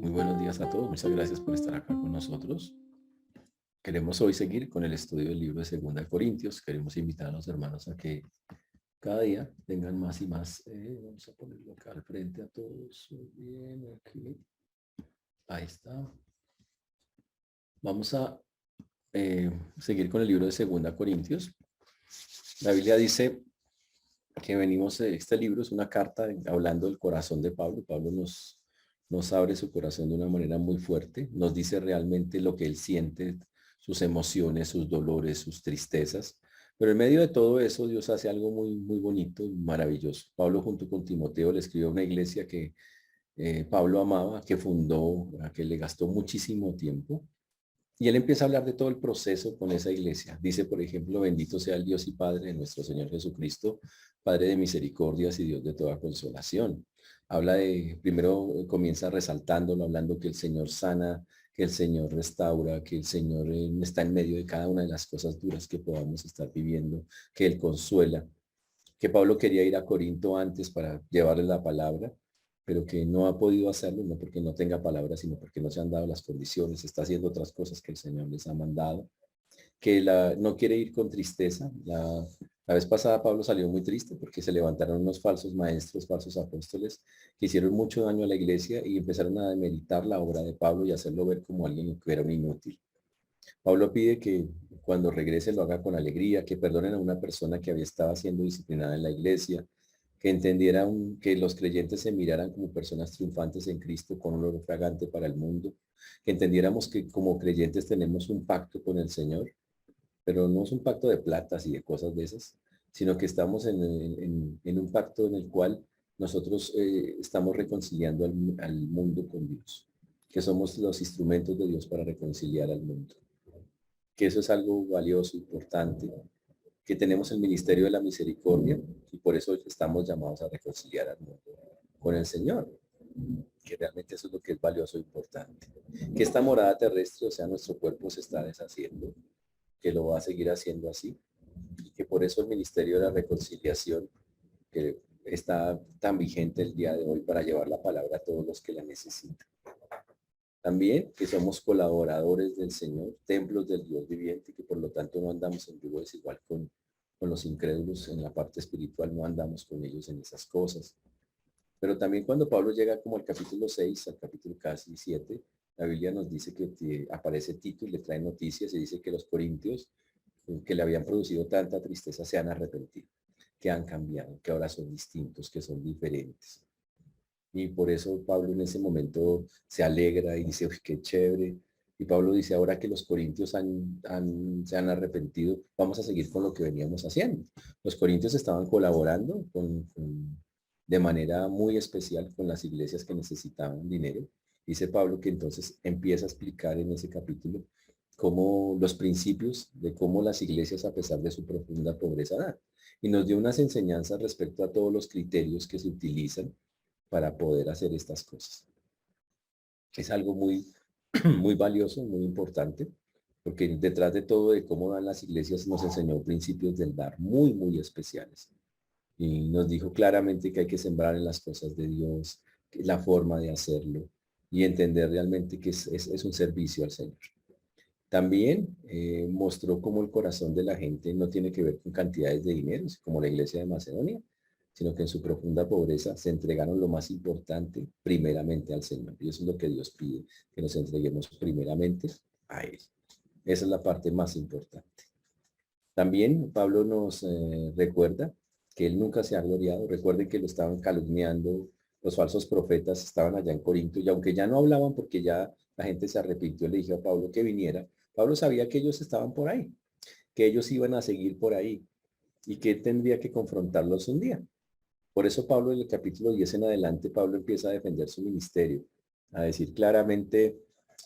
Muy buenos días a todos. Muchas gracias por estar acá con nosotros. Queremos hoy seguir con el estudio del libro de Segunda de Corintios. Queremos invitar a los hermanos a que cada día tengan más y más. Vamos a ponerlo acá al frente a todos. Muy bien, aquí. Ahí está. Vamos a seguir con el libro de Segunda Corintios. La Biblia dice que venimos, este libro es una carta hablando del corazón de Pablo. Pablo nos abre su corazón de una manera muy fuerte, nos dice realmente lo que él siente, sus emociones, sus dolores, sus tristezas. Pero en medio de todo eso, Dios hace algo muy, muy bonito y maravilloso. Pablo junto con Timoteo le escribió a una iglesia que Pablo amaba, que fundó, a que le gastó muchísimo tiempo. Y él empieza a hablar de todo el proceso con esa iglesia. Dice, por ejemplo, bendito sea el Dios y Padre de nuestro Señor Jesucristo, Padre de misericordias y Dios de toda consolación. Habla de, primero comienza resaltándolo, hablando que el Señor sana, que el Señor restaura, que el Señor está en medio de cada una de las cosas duras que podamos estar viviendo, que Él consuela, que Pablo quería ir a Corinto antes para llevarle la palabra, pero que no ha podido hacerlo, no porque no tenga palabra, sino porque no se han dado las condiciones, está haciendo otras cosas que el Señor les ha mandado, que no quiere ir con tristeza. La vez pasada Pablo salió muy triste porque se levantaron unos falsos maestros, falsos apóstoles, que hicieron mucho daño a la iglesia y empezaron a demeritar la obra de Pablo y hacerlo ver como alguien que era un inútil. Pablo pide que cuando regrese lo haga con alegría, que perdonen a una persona que había estado siendo disciplinada en la iglesia, que entendieran que los creyentes se miraran como personas triunfantes en Cristo con un olor fragante para el mundo, que entendiéramos que como creyentes tenemos un pacto con el Señor, pero no es un pacto de platas y de cosas de esas, sino que estamos en un pacto en el cual nosotros estamos reconciliando al mundo con Dios, que somos los instrumentos de Dios para reconciliar al mundo, que eso es algo valioso, importante, que tenemos el ministerio de la misericordia y por eso estamos llamados a reconciliar al mundo con el Señor, que realmente eso es lo que es valioso e importante. Que esta morada terrestre, o sea, nuestro cuerpo se está deshaciendo, que lo va a seguir haciendo así, y que por eso el ministerio de la reconciliación, que está tan vigente el día de hoy para llevar la palabra a todos los que la necesitan. También que somos colaboradores del Señor, templos del Dios viviente, que por lo tanto no andamos en yugo desigual con los incrédulos en la parte espiritual, no andamos con ellos en esas cosas. Pero también cuando Pablo llega como al capítulo 6, al capítulo casi 7, la Biblia nos dice que aparece Tito y le trae noticias y dice que los corintios que le habían producido tanta tristeza se han arrepentido, que han cambiado, que ahora son distintos, que son diferentes. Y por eso Pablo en ese momento se alegra y dice, uy, qué chévere. Y Pablo dice, ahora que los corintios se han arrepentido, vamos a seguir con lo que veníamos haciendo. Los corintios estaban colaborando de manera muy especial con las iglesias que necesitaban dinero. Dice Pablo que entonces empieza a explicar en ese capítulo cómo los principios de cómo las iglesias, a pesar de su profunda pobreza, dan. Y nos dio unas enseñanzas respecto a todos los criterios que se utilizan para poder hacer estas cosas. Es algo muy, muy valioso, muy importante, porque detrás de todo de cómo dan las iglesias nos enseñó principios del dar muy, muy especiales. Y nos dijo claramente que hay que sembrar en las cosas de Dios, la forma de hacerlo y entender realmente que es un servicio al Señor. También mostró cómo el corazón de la gente no tiene que ver con cantidades de dinero, como la iglesia de Macedonia, sino que en su profunda pobreza se entregaron lo más importante primeramente al Señor. Y eso es lo que Dios pide, que nos entreguemos primeramente a Él. Esa es la parte más importante. También Pablo nos recuerda que Él nunca se ha gloriado. Recuerden que lo estaban calumniando, los falsos profetas estaban allá en Corinto y aunque ya no hablaban porque ya la gente se arrepintió, le dijo a Pablo que viniera. Pablo sabía que ellos estaban por ahí, que ellos iban a seguir por ahí y que él tendría que confrontarlos un día. Por eso Pablo en el capítulo 10 en adelante, Pablo empieza a defender su ministerio, a decir claramente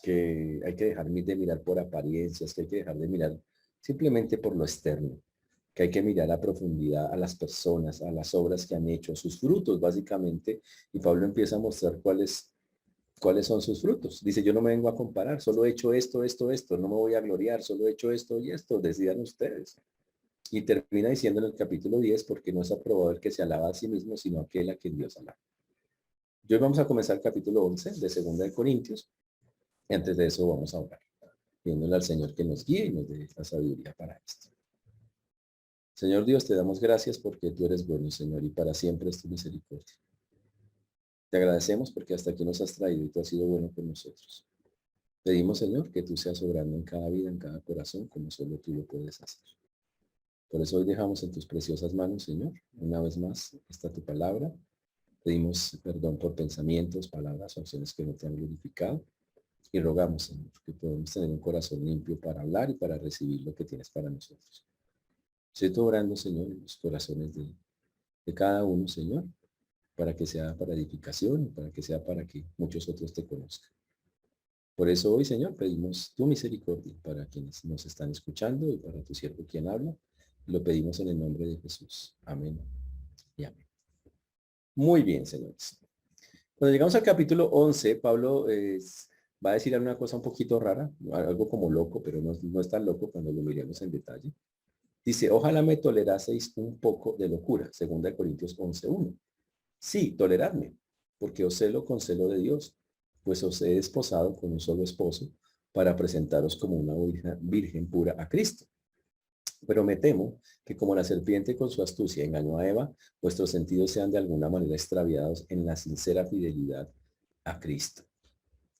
que hay que dejar de mirar por apariencias, que hay que dejar de mirar simplemente por lo externo, que hay que mirar a profundidad a las personas, a las obras que han hecho, sus frutos básicamente, y Pablo empieza a mostrar cuáles son sus frutos. Dice, yo no me vengo a comparar, solo he hecho esto, esto, esto, no me voy a gloriar, solo he hecho esto y esto, decidan ustedes. Y termina diciendo en el capítulo 10, porque no es aprobado el que se alaba a sí mismo, sino aquel a quien Dios alaba. Hoy vamos a comenzar el capítulo 11 de Segunda de Corintios. Y antes de eso vamos a orar, pidiéndole al Señor que nos guíe y nos dé la sabiduría para esto. Señor Dios, te damos gracias porque tú eres bueno, Señor, y para siempre es tu misericordia. Te agradecemos porque hasta aquí nos has traído y tú has sido bueno con nosotros. Pedimos, Señor, que tú seas obrando en cada vida, en cada corazón, como solo tú lo puedes hacer. Por eso hoy dejamos en tus preciosas manos, Señor, una vez más, está tu palabra. Pedimos perdón por pensamientos, palabras o acciones que no te han glorificado. Y rogamos, Señor, que podamos tener un corazón limpio para hablar y para recibir lo que tienes para nosotros. Estoy orando, Señor, en los corazones de cada uno, Señor, para que sea para edificación, para que sea para que muchos otros te conozcan. Por eso hoy, Señor, pedimos tu misericordia para quienes nos están escuchando y para tu siervo quien habla. Lo pedimos en el nombre de Jesús. Amén y amén. Muy bien, señores. Cuando llegamos al capítulo 11, Pablo va a decir una cosa un poquito rara, algo como loco, pero no es tan loco cuando lo miremos en detalle. Dice, ojalá me toleraseis un poco de locura, 2 Corintios 11:1. Sí, toleradme, porque os celo con celo de Dios, pues os he desposado con un solo esposo para presentaros como una virgen pura a Cristo. Pero me temo que como la serpiente con su astucia engañó a Eva, vuestros sentidos sean de alguna manera extraviados en la sincera fidelidad a Cristo.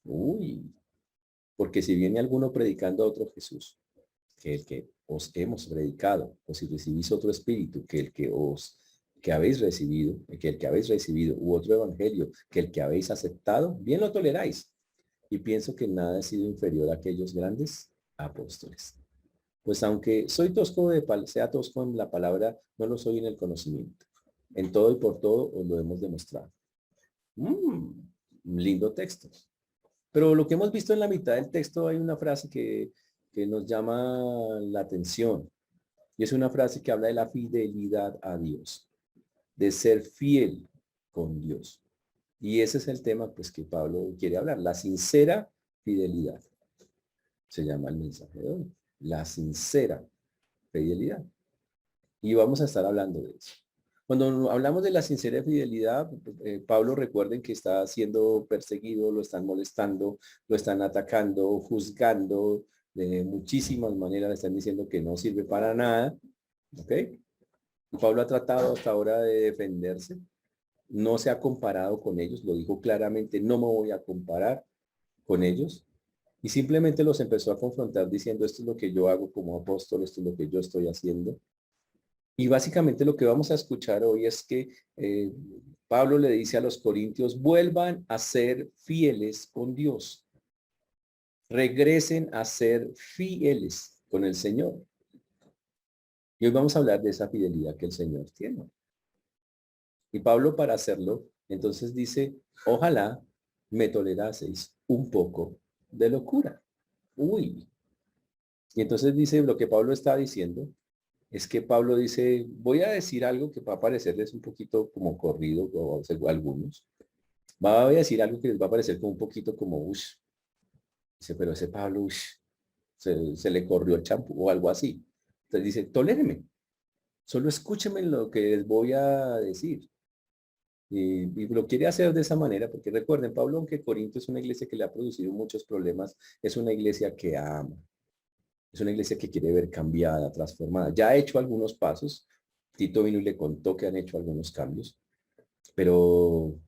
Uy, porque si viene alguno predicando a otro Jesús, que el que os hemos predicado, o si recibís otro espíritu, que habéis recibido, que el que habéis recibido, u otro evangelio, que el que habéis aceptado, bien lo toleráis. Y pienso que nada ha sido inferior a aquellos grandes apóstoles. Pues aunque soy tosco sea tosco en la palabra, no lo soy en el conocimiento. En todo y por todo os lo hemos demostrado. Lindo texto. Pero lo que hemos visto en la mitad del texto hay una frase que nos llama la atención. Y es una frase que habla de la fidelidad a Dios, de ser fiel con Dios. Y ese es el tema pues que Pablo quiere hablar, la sincera fidelidad. Se llama el mensaje de hoy, la sincera fidelidad. Y vamos a estar hablando de eso. Cuando hablamos de la sincera fidelidad, Pablo, recuerden que está siendo perseguido, lo están molestando, lo están atacando, juzgando de muchísimas maneras, le están diciendo que no sirve para nada. ¿Ok? Y Pablo ha tratado hasta ahora de defenderse. No se ha comparado con ellos, lo dijo claramente, no me voy a comparar con ellos. Y simplemente los empezó a confrontar diciendo, esto es lo que yo hago como apóstol, esto es lo que yo estoy haciendo. Y básicamente lo que vamos a escuchar hoy es que Pablo le dice a los corintios, vuelvan a ser fieles con Dios. Regresen a ser fieles con el Señor. Y hoy vamos a hablar de esa fidelidad que el Señor tiene. Y Pablo para hacerlo, entonces dice, ojalá me toleraseis un poco de locura. Uy. Y entonces dice, lo que Pablo está diciendo es que Pablo dice, voy a decir algo que va a parecerles un poquito como corrido o algunos. Va a decir algo que les va a parecer como un poquito como, ush. Dice, pero ese Pablo, ush, se le corrió el champú o algo así. Entonces dice, toléreme. Solo escúcheme lo que les voy a decir. Y lo quiere hacer de esa manera, porque recuerden, Pablo, aunque Corinto es una iglesia que le ha producido muchos problemas, es una iglesia que ama. Es una iglesia que quiere ver cambiada, transformada. Ya ha hecho algunos pasos. Tito vino y le contó que han hecho algunos cambios, pero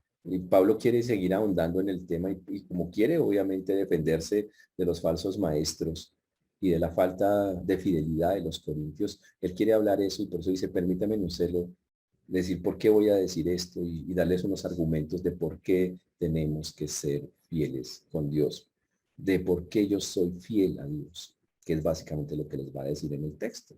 Pablo quiere seguir ahondando en el tema y como quiere, obviamente, defenderse de los falsos maestros y de la falta de fidelidad de los corintios. Él quiere hablar eso y por eso dice, permítame no serlo, decir por qué voy a decir esto y darles unos argumentos de por qué tenemos que ser fieles con Dios, de por qué yo soy fiel a Dios, que es básicamente lo que les va a decir en el texto.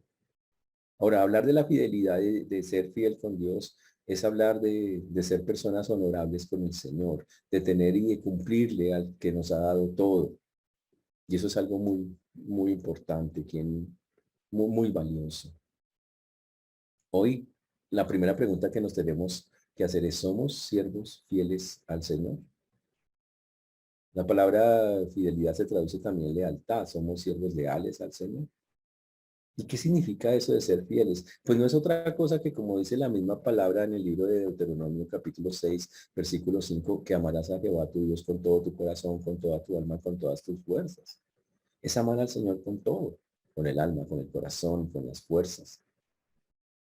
Ahora, hablar de la fidelidad de ser fiel con Dios es hablar de ser personas honorables con el Señor, de tener y de cumplirle al que nos ha dado todo. Y eso es algo muy, muy importante, muy, muy valioso. Hoy, la primera pregunta que nos tenemos que hacer es, ¿somos siervos fieles al Señor? La palabra fidelidad se traduce también lealtad. ¿Somos siervos leales al Señor? ¿Y qué significa eso de ser fieles? Pues no es otra cosa que, como dice la misma palabra en el libro de Deuteronomio capítulo 6 versículo 5, que amarás a Jehová tu Dios con todo tu corazón, con toda tu alma, con todas tus fuerzas. Es amar al Señor con todo, con el alma, con el corazón, con las fuerzas.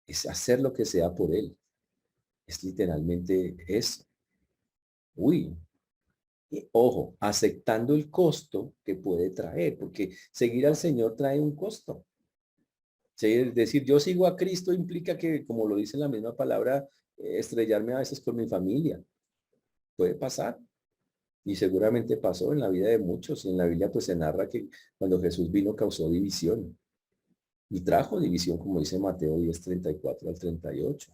Es hacer lo que sea por Él. Es literalmente eso. Uy, y, ojo, aceptando el costo que puede traer, porque seguir al Señor trae un costo. Sí, es decir, yo sigo a Cristo implica que, como lo dice la misma palabra, estrellarme a veces con mi familia. Puede pasar. Y seguramente pasó en la vida de muchos. En la Biblia pues se narra que cuando Jesús vino causó división. Y trajo división, como dice Mateo 10:34 al 38.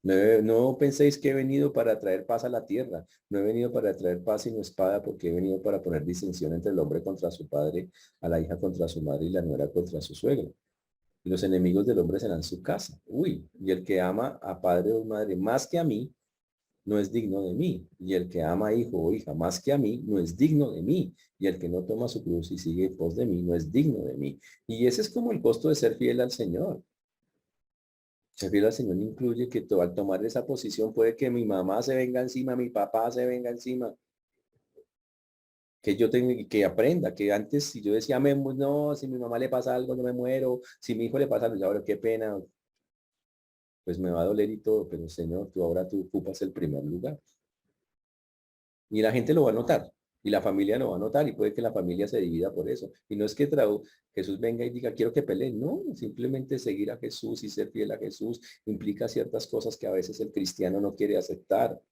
No, no penséis que he venido para traer paz a la tierra. No he venido para traer paz sino espada, porque he venido para poner disensión entre el hombre contra su padre, a la hija contra su madre y la nuera contra su suegro. Y los enemigos del hombre serán su casa. Uy, y el que ama a padre o madre más que a mí, no es digno de mí. Y el que ama a hijo o hija más que a mí, no es digno de mí. Y el que no toma su cruz y sigue en pos de mí, no es digno de mí. Y ese es como el costo de ser fiel al Señor. Ser fiel al Señor incluye que al tomar esa posición puede que mi mamá se venga encima, mi papá se venga encima, que yo tengo que aprenda, que antes si yo decía, no, si mi mamá le pasa algo, no me muero, si mi hijo le pasa algo, ya, ahora qué pena, pues me va a doler y todo, pero Señor, tú ocupas el primer lugar. Y la gente lo va a notar, y la familia lo va a notar, y puede que la familia se divida por eso. Y no es que Jesús venga y diga, quiero que peleen, no, simplemente seguir a Jesús y ser fiel a Jesús implica ciertas cosas que a veces el cristiano no quiere aceptar.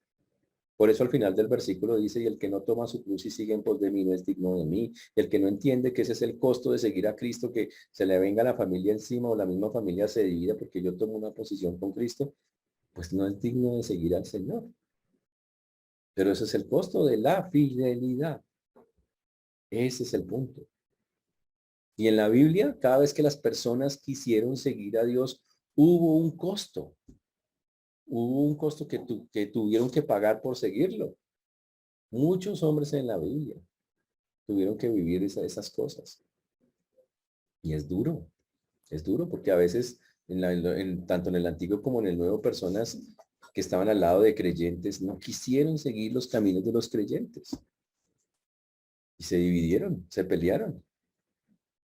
Por eso al final del versículo dice, y el que no toma su cruz y sigue en pos de mí no es digno de mí. Y el que no entiende que ese es el costo de seguir a Cristo, que se le venga la familia encima o la misma familia se divida porque yo tomo una posición con Cristo, pues no es digno de seguir al Señor. Pero ese es el costo de la fidelidad. Ese es el punto. Y en la Biblia, cada vez que las personas quisieron seguir a Dios, hubo un costo. Hubo un costo que tuvieron que pagar por seguirlo. Muchos hombres en la Biblia tuvieron que vivir esas cosas. Y es duro porque a veces, tanto en el Antiguo como en el Nuevo, personas que estaban al lado de creyentes no quisieron seguir los caminos de los creyentes. Y se dividieron, se pelearon.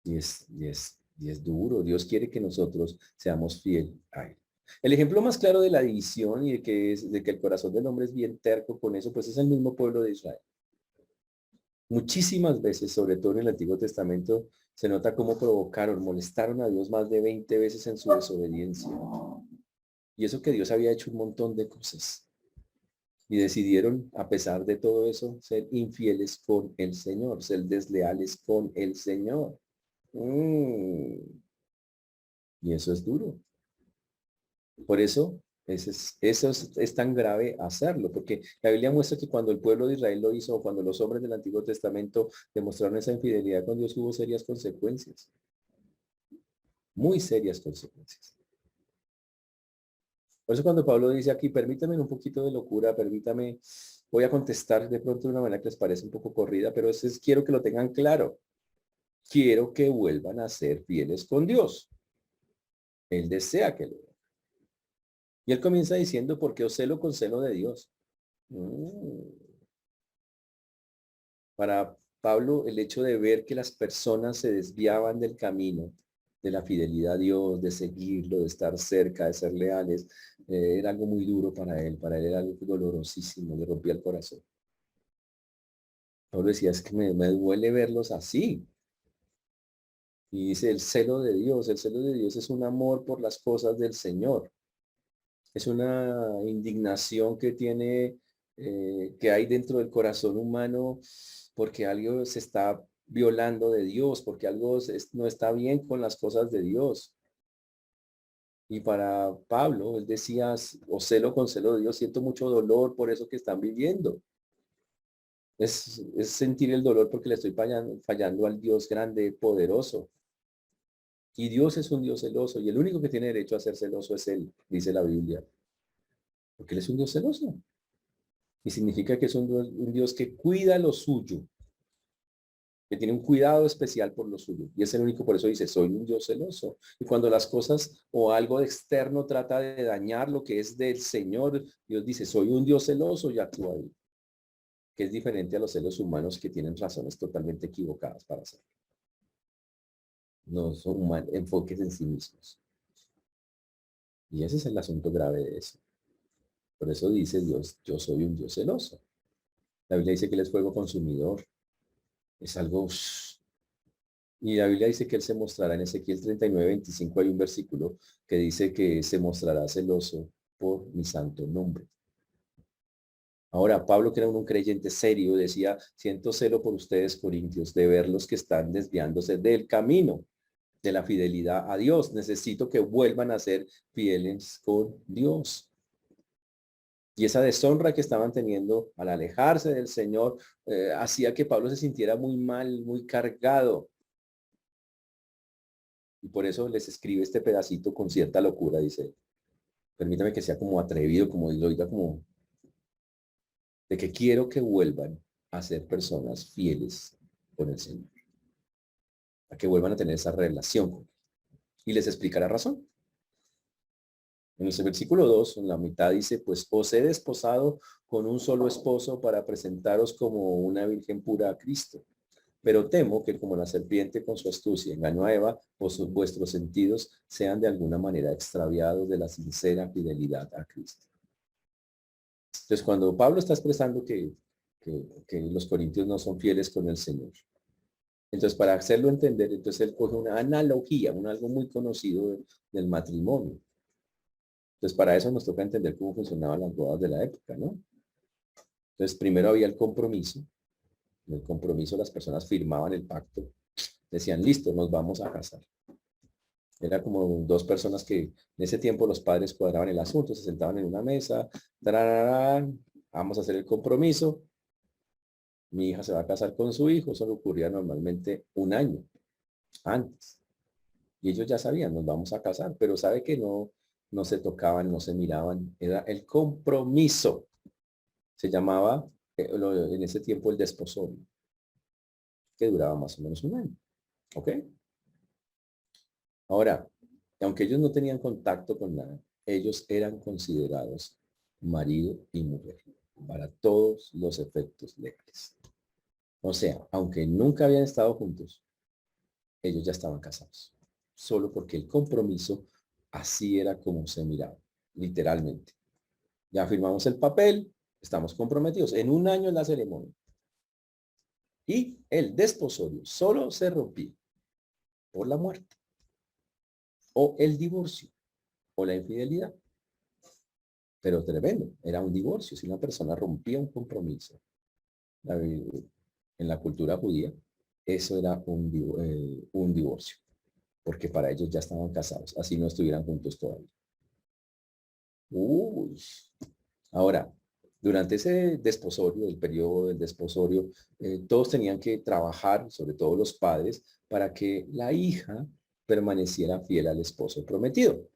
Y es duro. Dios quiere que nosotros seamos fieles a Él. El ejemplo más claro de la división y de que el corazón del hombre es bien terco con eso, pues es el mismo pueblo de Israel. Muchísimas veces, sobre todo en el Antiguo Testamento, se nota cómo molestaron a Dios más de 20 veces en su desobediencia. Y eso que Dios había hecho un montón de cosas. Y decidieron, a pesar de todo eso, ser infieles con el Señor, ser desleales con el Señor. Y eso es duro. Por eso, eso es tan grave hacerlo, porque la Biblia muestra que cuando el pueblo de Israel lo hizo, o cuando los hombres del Antiguo Testamento demostraron esa infidelidad con Dios, hubo serias consecuencias, muy serias consecuencias. Por eso cuando Pablo dice aquí, permítame un poquito de locura, voy a contestar de pronto de una manera que les parece un poco corrida, pero quiero que lo tengan claro. Quiero que vuelvan a ser fieles con Dios. Él desea que lo hagan. Y él comienza diciendo, porque os celo con celo de Dios. Mm. Para Pablo, el hecho de ver que las personas se desviaban del camino, de la fidelidad a Dios, de seguirlo, de estar cerca, de ser leales, era algo muy duro para él. Para él era algo dolorosísimo, le rompía el corazón. Pablo decía, es que me duele verlos así. Y dice, el celo de Dios es un amor por las cosas del Señor. Es una indignación que hay dentro del corazón humano porque algo se está violando de Dios, porque algo no está bien con las cosas de Dios. Y para Pablo, él decía, o celo con celo de Dios, siento mucho dolor por eso que están viviendo. Es sentir el dolor porque le estoy fallando al Dios grande, poderoso. Y Dios es un Dios celoso, y el único que tiene derecho a ser celoso es Él, dice la Biblia. Porque Él es un Dios celoso. Y significa que es un Dios que cuida lo suyo. que tiene un cuidado especial por lo suyo. Y es el único, por eso dice, soy un Dios celoso. Y cuando las cosas o algo de externo trata de dañar lo que es del Señor, Dios dice, soy un Dios celoso y actúa ahí. Que es diferente a los celos humanos que tienen razones totalmente equivocadas para hacerlo. No son enfoques en sí mismos. Y ese es el asunto grave de eso. Por eso dice Dios, yo soy un Dios celoso. La Biblia dice que Él es fuego consumidor. Es algo... Y la Biblia dice que Él se mostrará en Ezequiel 39:25. Hay un versículo que dice que se mostrará celoso por mi santo nombre. Ahora, Pablo, que era un creyente serio, decía, siento celo por ustedes, corintios, de ver los que están desviándose del camino de la fidelidad a Dios. Necesito que vuelvan a ser fieles con Dios. Y esa deshonra que estaban teniendo al alejarse del Señor hacía que Pablo se sintiera muy mal, muy cargado. Y por eso les escribe este pedacito con cierta locura, dice, permítame que sea como atrevido, como lo diga, como de que quiero que vuelvan a ser personas fieles con el Señor, a que vuelvan a tener esa relación con Él. Y les explica la razón. En ese versículo 2, en la mitad dice, pues os he desposado con un solo esposo para presentaros como una virgen pura a Cristo. Pero temo que como la serpiente con su astucia engañó a Eva, vuestros sentidos sean de alguna manera extraviados de la sincera fidelidad a Cristo. Entonces, cuando Pablo está expresando que los corintios no son fieles con el Señor, entonces para hacerlo entender, entonces él coge una analogía, algo muy conocido del matrimonio. Entonces, para eso nos toca entender cómo funcionaban las bodas de la época, ¿no? Entonces, primero había el compromiso. En el compromiso las personas firmaban el pacto, decían, listo, nos vamos a casar. Era como dos personas que en ese tiempo los padres cuadraban el asunto, se sentaban en una mesa, tararán, vamos a hacer el compromiso, mi hija se va a casar con su hijo, eso ocurría normalmente un año antes. Y ellos ya sabían, nos vamos a casar, pero sabe que no se tocaban, no se miraban, era el compromiso. Se llamaba en ese tiempo el desposorio, que duraba más o menos un año. ¿Ok? Ahora, aunque ellos no tenían contacto con nada, ellos eran considerados marido y mujer para todos los efectos legales. O sea, aunque nunca habían estado juntos, ellos ya estaban casados. Solo porque el compromiso así era como se miraba, literalmente. Ya firmamos el papel, estamos comprometidos. En un año es la ceremonia. Y el desposorio solo se rompía por la muerte, o el divorcio, o la infidelidad. Pero tremendo, era un divorcio. Si una persona rompía un compromiso en la cultura judía, eso era un divorcio, porque para ellos ya estaban casados, así no estuvieran juntos todavía. Uy. Ahora, durante ese desposorio, el periodo del desposorio, todos tenían que trabajar, sobre todo los padres, para que la hija permaneciera fiel al esposo prometido.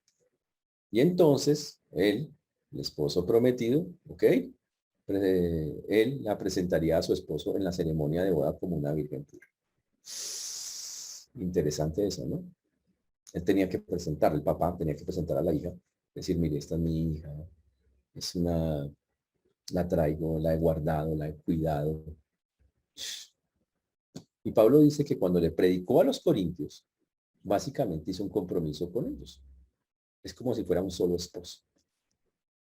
Y entonces, el esposo prometido, ¿ok? Él la presentaría a su esposo en la ceremonia de boda como una virgen pura. Interesante eso, ¿no? Él tenía que presentar, el papá tenía que presentar a la hija, decir, mire, esta es mi hija, es una, la traigo, la he guardado, la he cuidado. Y Pablo dice que cuando le predicó a los corintios, básicamente hizo un compromiso con ellos. Es como si fuera un solo esposo.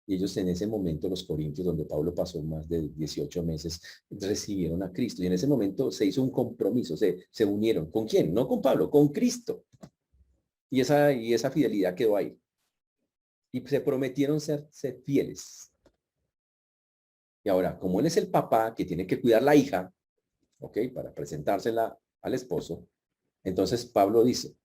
Y ellos en ese momento, los corintios, donde Pablo pasó más de 18 meses, recibieron a Cristo. Y en ese momento se hizo un compromiso, se unieron. ¿Con quién? No con Pablo, con Cristo. Y esa fidelidad quedó ahí. Y se prometieron ser fieles. Y ahora, como él es el papá que tiene que cuidar la hija, ¿ok? Para presentársela al esposo, entonces Pablo dice,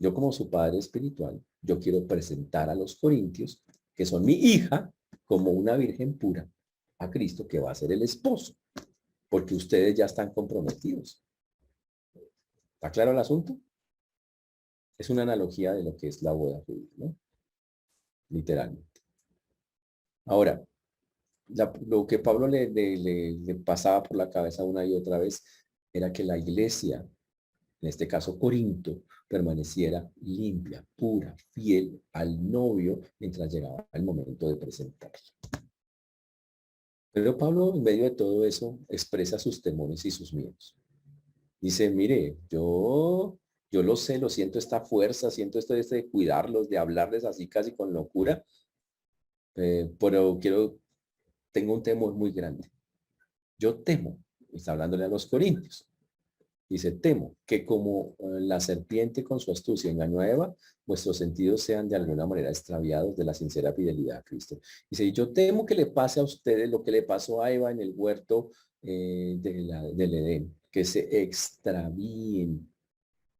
yo como su padre espiritual, yo quiero presentar a los corintios, que son mi hija, como una virgen pura, a Cristo, que va a ser el esposo, porque ustedes ya están comprometidos. ¿Está claro el asunto? Es una analogía de lo que es la boda judía, ¿no? Literalmente. Ahora, lo que Pablo le pasaba por la cabeza una y otra vez era que la iglesia, en este caso Corinto, permaneciera limpia, pura, fiel al novio mientras llegaba el momento de presentarlo. Pero Pablo, en medio de todo eso, expresa sus temores y sus miedos. Dice, mire, yo lo sé, lo siento esta fuerza, siento esto de cuidarlos, de hablarles así casi con locura, pero tengo un temor muy grande. Yo temo, está hablándole a los corintios, dice, temo que como la serpiente con su astucia engañó a Eva, vuestros sentidos sean de alguna manera extraviados de la sincera fidelidad a Cristo. Dice, yo temo que le pase a ustedes lo que le pasó a Eva en el huerto del Edén, que se extravíen,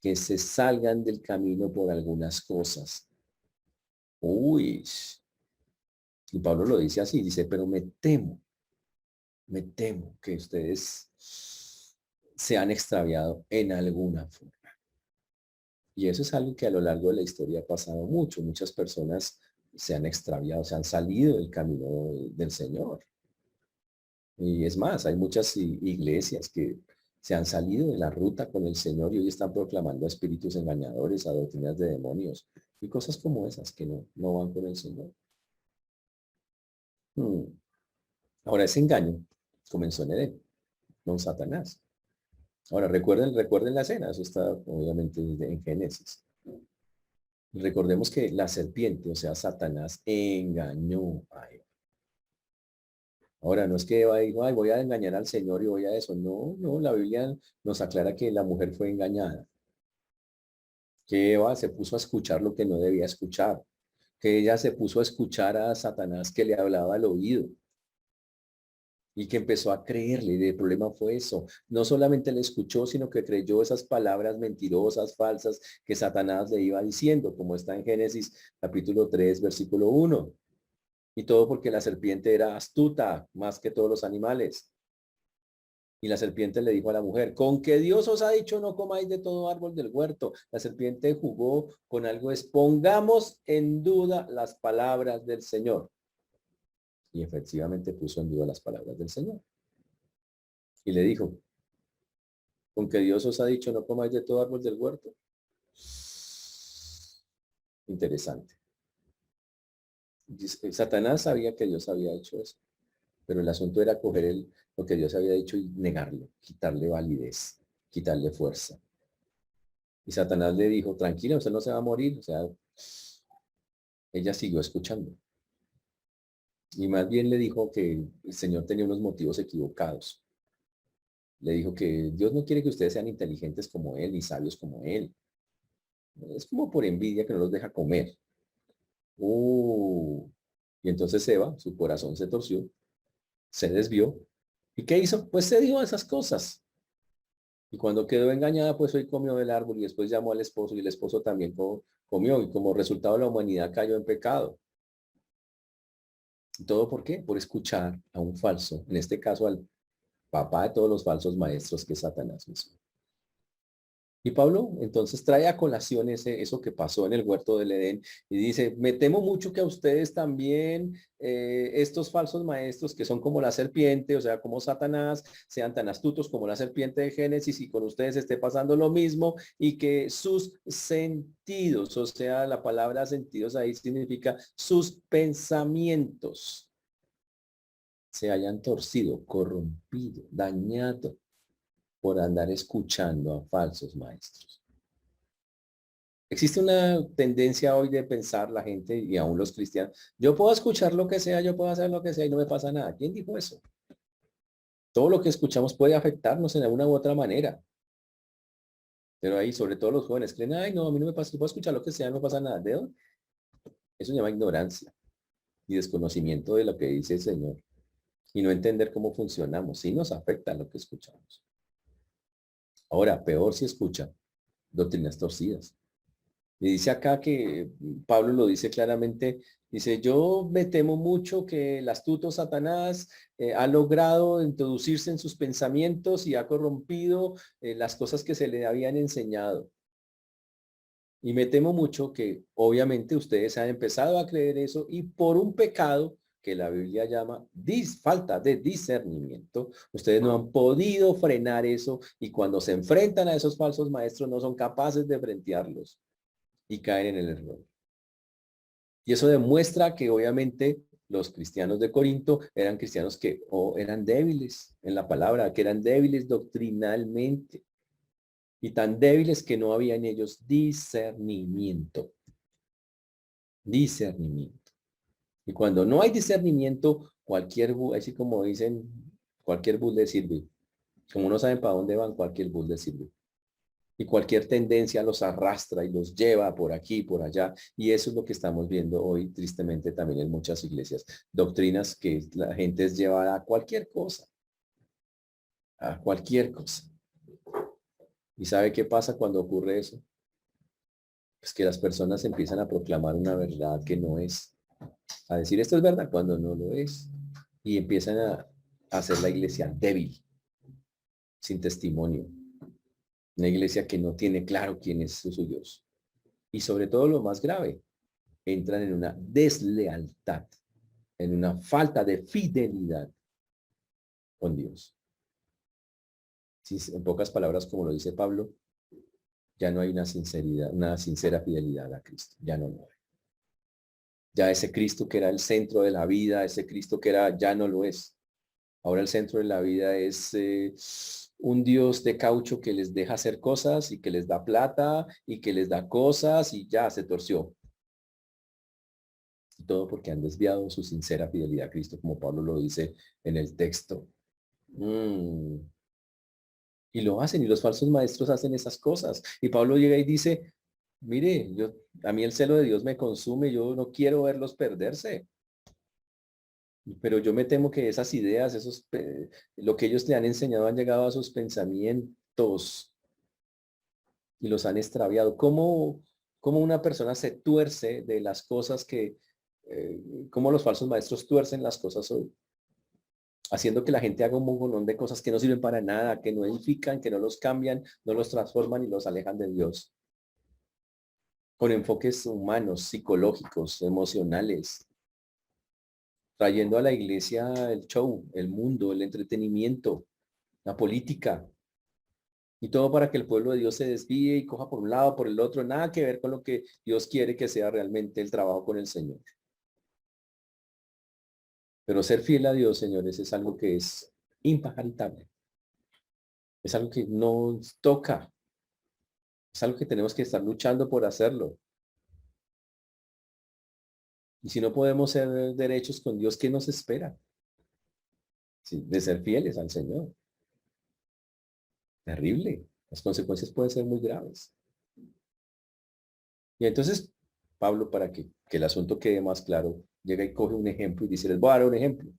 que se salgan del camino por algunas cosas. Uy, y Pablo lo dice así, dice, pero me temo que ustedes se han extraviado en alguna forma. Y eso es algo que a lo largo de la historia ha pasado mucho. Muchas personas se han extraviado, se han salido del camino del Señor. Y es más, hay muchas iglesias que se han salido de la ruta con el Señor y hoy están proclamando a espíritus engañadores, a doctrinas de demonios y cosas como esas que no van con el Señor. Ahora, ese engaño comenzó en Edén, con Satanás. Ahora, recuerden la escena, eso está obviamente en Génesis. Recordemos que la serpiente, o sea, Satanás, engañó a Eva. Ahora, no es que Eva dijo, ay, voy a engañar al Señor y voy a eso. No, no, la Biblia nos aclara que la mujer fue engañada, que Eva se puso a escuchar lo que no debía escuchar, que ella se puso a escuchar a Satanás que le hablaba al oído y que empezó a creerle. Y el problema fue eso. No solamente le escuchó, sino que creyó esas palabras mentirosas, falsas, que Satanás le iba diciendo, como está en Génesis capítulo 3, versículo 1. Y todo porque la serpiente era astuta más que todos los animales. Y la serpiente le dijo a la mujer, con que Dios os ha dicho no comáis de todo árbol del huerto. La serpiente jugó con algo, es pongamos en duda las palabras del Señor. Y efectivamente puso en duda las palabras del Señor. Y le dijo, con que Dios os ha dicho no comáis de todo árbol del huerto. Interesante. Satanás sabía que Dios había hecho eso, pero el asunto era coger lo que Dios había dicho y negarlo, quitarle validez, quitarle fuerza. Y Satanás le dijo, tranquila, usted no se va a morir. O sea, ella siguió escuchando. Y más bien le dijo que el Señor tenía unos motivos equivocados. Le dijo que Dios no quiere que ustedes sean inteligentes como Él, ni sabios como Él. Es como por envidia que no los deja comer. Y entonces Eva, su corazón se torció, se desvió. ¿Y qué hizo? Pues se dio a esas cosas. Y cuando quedó engañada, pues hoy comió del árbol y después llamó al esposo y el esposo también comió. Y como resultado la humanidad cayó en pecado. ¿Todo por qué? Por escuchar a un falso, en este caso al papá de todos los falsos maestros que es Satanás mismo. Y Pablo entonces trae a colación eso que pasó en el huerto del Edén y dice, me temo mucho que a ustedes también estos falsos maestros que son como la serpiente, o sea, como Satanás, sean tan astutos como la serpiente de Génesis y con ustedes esté pasando lo mismo y que sus sentidos, o sea, la palabra sentidos ahí significa sus pensamientos, se hayan torcido, corrompido, dañado por andar escuchando a falsos maestros. Existe una tendencia hoy de pensar la gente y aún los cristianos, yo puedo escuchar lo que sea, yo puedo hacer lo que sea y no me pasa nada. ¿Quién dijo eso? Todo lo que escuchamos puede afectarnos en alguna u otra manera. Pero ahí, sobre todo los jóvenes, creen, ay, no, a mí no me pasa, yo puedo escuchar lo que sea, no pasa nada. ¿De dónde? Eso se llama ignorancia y desconocimiento de lo que dice el Señor y no entender cómo funcionamos. Sí nos afecta lo que escuchamos. Ahora, peor si escucha doctrinas torcidas. Y dice acá que Pablo lo dice claramente, dice, yo me temo mucho que el astuto Satanás ha logrado introducirse en sus pensamientos y ha corrompido las cosas que se le habían enseñado. Y me temo mucho que obviamente ustedes han empezado a creer eso y por un pecado que la Biblia llama falta de discernimiento. Ustedes no han podido frenar eso y cuando se enfrentan a esos falsos maestros no son capaces de frentearlos y caen en el error. Y eso demuestra que obviamente los cristianos de Corinto eran cristianos que eran débiles en la palabra, que eran débiles doctrinalmente y tan débiles que no había en ellos discernimiento. Discernimiento. Y cuando no hay discernimiento, así como dicen, cualquier bus les sirve. Como no saben para dónde van, cualquier bus les sirve. Y cualquier tendencia los arrastra y los lleva por aquí, por allá. Y eso es lo que estamos viendo hoy, tristemente, también en muchas iglesias. Doctrinas que la gente es llevada a cualquier cosa. A cualquier cosa. ¿Y sabe qué pasa cuando ocurre eso? Pues que las personas empiezan a proclamar una verdad que no es. A decir esto es verdad cuando no lo es. Y empiezan a hacer la iglesia débil, sin testimonio. Una iglesia que no tiene claro quién es su Dios. Y sobre todo lo más grave, entran en una deslealtad, en una falta de fidelidad con Dios. En pocas palabras, como lo dice Pablo, ya no hay una sinceridad, una sincera fidelidad a Cristo. Ya no lo hay. Ya ese Cristo que era el centro de la vida, ese Cristo que era, ya no lo es. Ahora el centro de la vida es un Dios de caucho que les deja hacer cosas y que les da plata y que les da cosas y ya se torció. Y todo porque han desviado su sincera fidelidad a Cristo, como Pablo lo dice en el texto. Y lo hacen, y los falsos maestros hacen esas cosas. Y Pablo llega y dice, mire, a mí el celo de Dios me consume, yo no quiero verlos perderse. Pero yo me temo que esas ideas, lo que ellos le han enseñado han llegado a sus pensamientos y los han extraviado. ¿Cómo una persona se tuerce de las cosas cómo los falsos maestros tuercen las cosas hoy? Haciendo que la gente haga un montón de cosas que no sirven para nada, que no edifican, que no los cambian, no los transforman y los alejan de Dios. Con enfoques humanos, psicológicos, emocionales, trayendo a la iglesia el show, el mundo, el entretenimiento, la política, y todo para que el pueblo de Dios se desvíe y coja por un lado, por el otro, nada que ver con lo que Dios quiere que sea realmente el trabajo con el Señor. Pero ser fiel a Dios, señores, es algo que es imparitable. Es algo que nos toca. Es algo que tenemos que estar luchando por hacerlo. Y si no podemos ser derechos con Dios, ¿qué nos espera? Sí, de ser fieles al Señor. Terrible. Las consecuencias pueden ser muy graves. Y entonces, Pablo, para que el asunto quede más claro, llega y coge un ejemplo y dice, les voy a dar un ejemplo.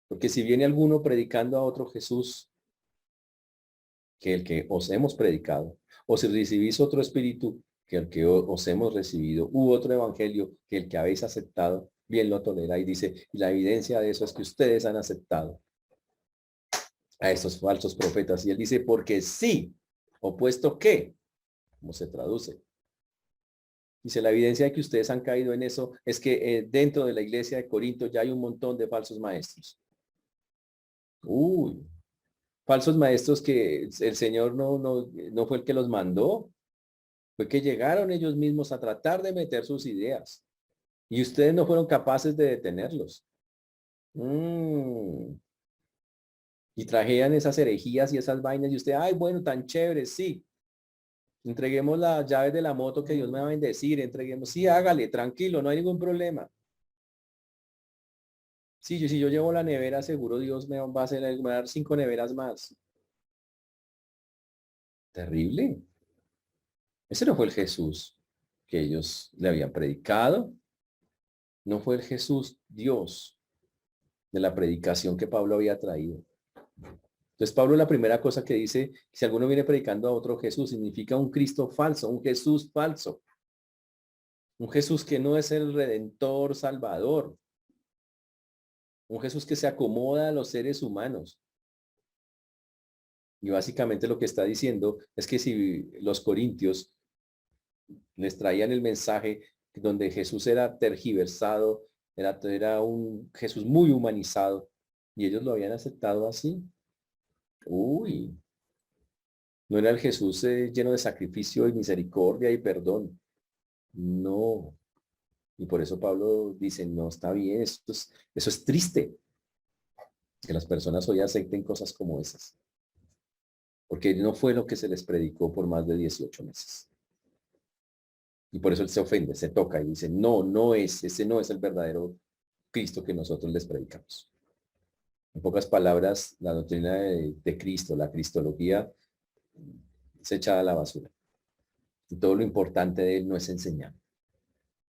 Porque si viene alguno predicando a otro Jesús que el que os hemos predicado, o si recibís otro espíritu que el que os hemos recibido, u otro evangelio que el que habéis aceptado, bien lo tolera. Y dice, y la evidencia de eso es que ustedes han aceptado a esos falsos profetas. Y él dice, porque sí, opuesto que, ¿cómo se traduce? Dice, la evidencia de que ustedes han caído en eso es que dentro de la iglesia de Corinto ya hay un montón de falsos maestros. Uy, falsos maestros que el Señor no fue el que los mandó, fue que llegaron ellos mismos a tratar de meter sus ideas y ustedes no fueron capaces de detenerlos. Y trajeran esas herejías y esas vainas y usted, ay, bueno, tan chévere, sí. Entreguemos las llaves de la moto que Dios me va a bendecir, entreguemos, sí, hágale, tranquilo, no hay ningún problema. Sí, si yo llevo la nevera, seguro Dios me va a hacer, me va a dar 5 neveras más. Terrible. Ese no fue el Jesús que ellos le habían predicado. No fue el Jesús Dios de la predicación que Pablo había traído. Entonces Pablo la primera cosa que dice, si alguno viene predicando a otro Jesús, significa un Cristo falso, un Jesús falso. Un Jesús que no es el Redentor Salvador. Un Jesús que se acomoda a los seres humanos. Y básicamente lo que está diciendo es que si los corintios les traían el mensaje donde Jesús era tergiversado Era un Jesús muy humanizado y ellos lo habían aceptado así. Uy, no era el Jesús lleno de sacrificio y misericordia y perdón. No. Y por eso Pablo dice, no está bien, eso es triste, que las personas hoy acepten cosas como esas, porque no fue lo que se les predicó por más de 18 meses. Y por eso él se ofende, se toca y dice, no, ese no es el verdadero Cristo que nosotros les predicamos. En pocas palabras, la doctrina de Cristo, la cristología, se echa a la basura. Y todo lo importante de él no es enseñar.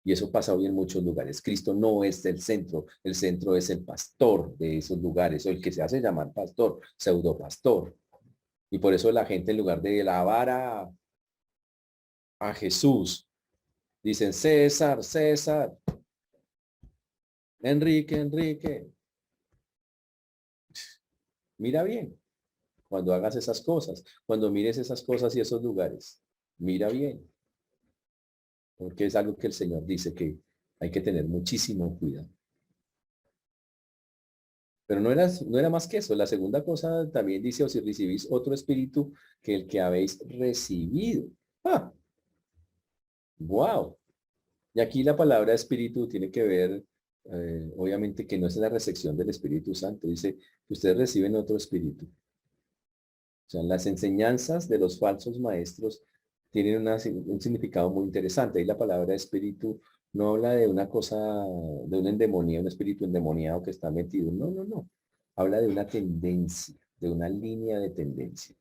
Y eso pasa hoy en muchos lugares. Cristo no es el centro es el pastor de esos lugares, o el que se hace llamar pastor, pseudo pastor. Y por eso la gente, en lugar de alabar a Jesús, dicen César, César, Enrique, Enrique. Mira bien cuando hagas esas cosas, cuando mires esas cosas y esos lugares, mira bien, porque es algo que el Señor dice que hay que tener muchísimo cuidado. Pero no era más que eso. La segunda cosa también dice, o si recibís otro espíritu que el que habéis recibido. ¡Ah! ¡Wow! Y aquí la palabra espíritu tiene que ver, obviamente que no es la recepción del Espíritu Santo. Dice que ustedes reciben otro espíritu. O sea, las enseñanzas de los falsos maestros tienen un significado muy interesante. Ahí la palabra espíritu no habla de una cosa, de una endemonía, un espíritu endemoniado que está metido. No, no, no. Habla de una tendencia, de una línea de tendencia.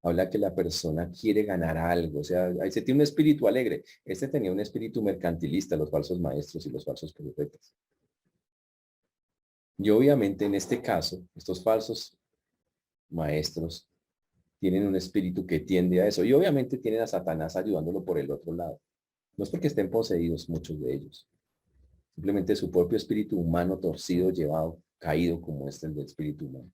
Habla que la persona quiere ganar algo. O sea, ahí se tiene un espíritu alegre. Este tenía un espíritu mercantilista, los falsos maestros y los falsos profetas. Y obviamente en este caso, estos falsos maestros tienen un espíritu que tiende a eso. Y obviamente tienen a Satanás ayudándolo por el otro lado. No es porque estén poseídos muchos de ellos. Simplemente su propio espíritu humano torcido, llevado, caído como este el del espíritu humano,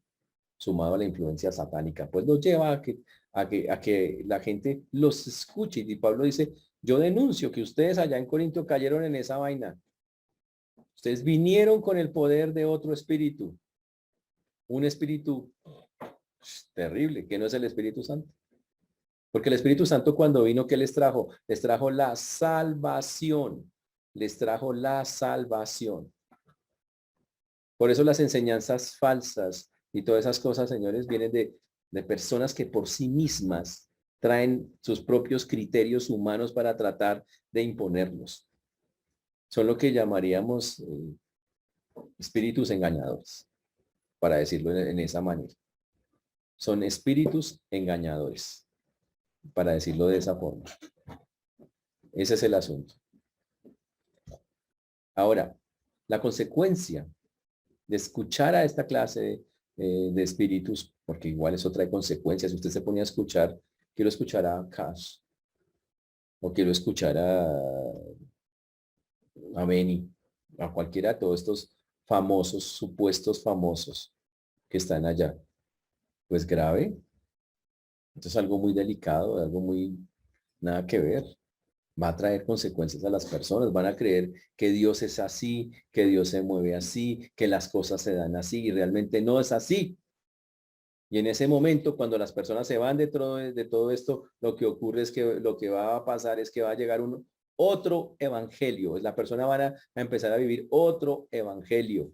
sumado a la influencia satánica, pues los lleva a que la gente los escuche. Y Pablo dice, yo denuncio que ustedes allá en Corinto cayeron en esa vaina. Ustedes vinieron con el poder de otro espíritu. Un espíritu terrible, que no es el Espíritu Santo. Porque el Espíritu Santo cuando vino, ¿qué les trajo? Les trajo la salvación. Les trajo la salvación. Por eso las enseñanzas falsas y todas esas cosas, señores, vienen de personas que por sí mismas traen sus propios criterios humanos para tratar de imponerlos. Son lo que llamaríamos espíritus engañadores, para decirlo en esa manera. Son espíritus engañadores, para decirlo de esa forma. Ese es el asunto. Ahora, la consecuencia de escuchar a esta clase de espíritus, porque igual eso trae consecuencias. Si usted se ponía a escuchar, quiero escuchar a Cash, o quiero escuchar a Benny, a cualquiera de todos estos famosos, supuestos famosos que están allá, pues grave. Esto es algo muy delicado, algo muy nada que ver. Va a traer consecuencias a las personas, van a creer que Dios es así, que Dios se mueve así, que las cosas se dan así y realmente no es así. Y en ese momento, cuando las personas se van de todo esto, lo que ocurre es que lo que va a pasar es que va a llegar otro evangelio. La persona va a empezar a vivir otro evangelio,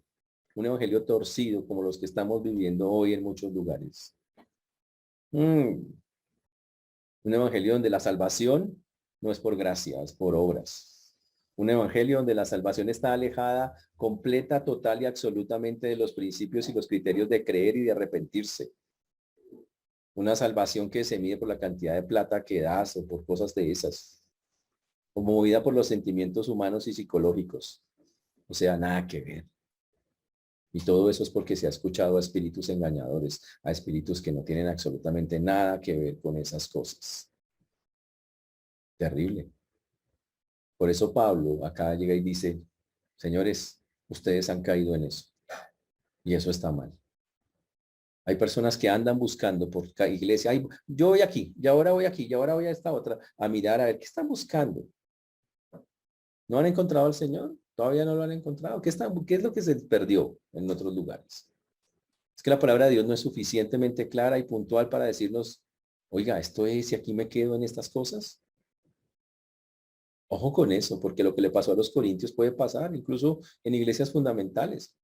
un evangelio torcido como los que estamos viviendo hoy en muchos lugares. Un evangelio donde la salvación no es por gracia, es por obras. Un evangelio donde la salvación está alejada completa, total y absolutamente de los principios y los criterios de creer y de arrepentirse. Una salvación que se mide por la cantidad de plata que das o por cosas de esas, o movida por los sentimientos humanos y psicológicos. O sea, nada que ver. Y todo eso es porque se ha escuchado a espíritus engañadores, a espíritus que no tienen absolutamente nada que ver con esas cosas. Terrible. Por eso Pablo acá llega y dice, señores, ustedes han caído en eso. Y eso está mal. Hay personas que andan buscando por cada iglesia. Ay, yo voy aquí, y ahora voy aquí, y ahora voy a esta otra, a mirar a ver qué están buscando. ¿No han encontrado al Señor? Todavía no lo han encontrado. ¿Qué es lo que se perdió en otros lugares? Es que la palabra de Dios no es suficientemente clara y puntual para decirnos, oiga, esto es y aquí me quedo en estas cosas. Ojo con eso, porque lo que le pasó a los corintios puede pasar, incluso en iglesias fundamentales.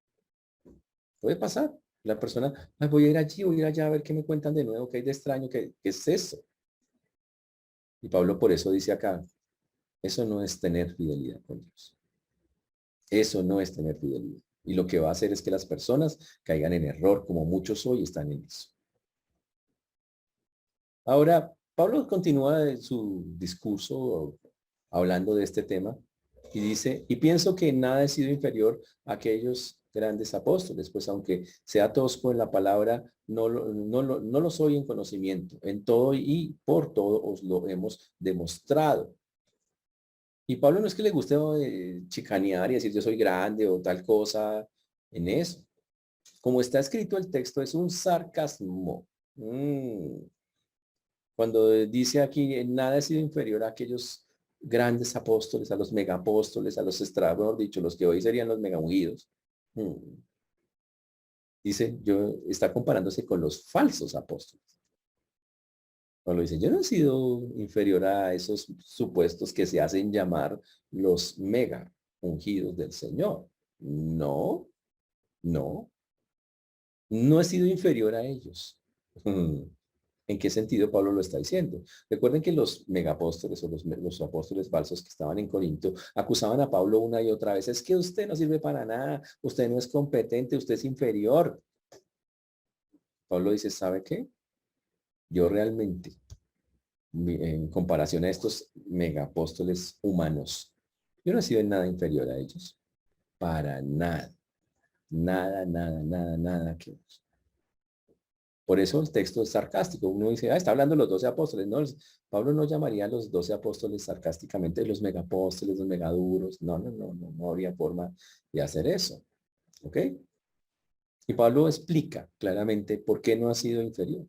Puede pasar. La persona, "Ay, voy a ir allí, voy a ir allá a ver qué me cuentan de nuevo, qué hay de extraño, qué es eso". Y Pablo por eso dice acá, eso no es tener fidelidad con Dios. Eso no es tener fidelidad. Y lo que va a hacer es que las personas caigan en error, como muchos hoy están en eso. Ahora, Pablo continúa su discurso hablando de este tema y dice, y pienso que nada he sido inferior a aquellos grandes apóstoles, pues aunque sea tosco en la palabra, no lo soy en conocimiento. En todo y por todo os lo hemos demostrado. Y Pablo no es que le guste chicanear y decir yo soy grande o tal cosa en eso. Como está escrito el texto, es un sarcasmo. Cuando dice aquí, nada ha sido inferior a aquellos grandes apóstoles, a los megapóstoles, a los mejor dicho, los que hoy serían los mega ungidos. Dice, está comparándose con los falsos apóstoles. Cuando dice, yo no he sido inferior a esos supuestos que se hacen llamar los mega ungidos del Señor. No, no, no he sido inferior a ellos. ¿En qué sentido Pablo lo está diciendo? Recuerden que los megapóstoles o los apóstoles falsos que estaban en Corinto acusaban a Pablo una y otra vez. Es que usted no sirve para nada, usted no es competente, usted es inferior. Pablo dice, ¿sabe qué? Yo realmente, en comparación a estos megapóstoles humanos, yo no he sido en nada inferior a ellos. Para nada. Nada, nada, nada, nada que ver. Por eso el texto es sarcástico. Uno dice, está hablando de los 12 apóstoles. No, Pablo no llamaría a los 12 apóstoles sarcásticamente los megapóstoles, los megaduros. No, no, no, no, no habría forma de hacer eso. ¿Ok? Y Pablo explica claramente por qué no ha sido inferior.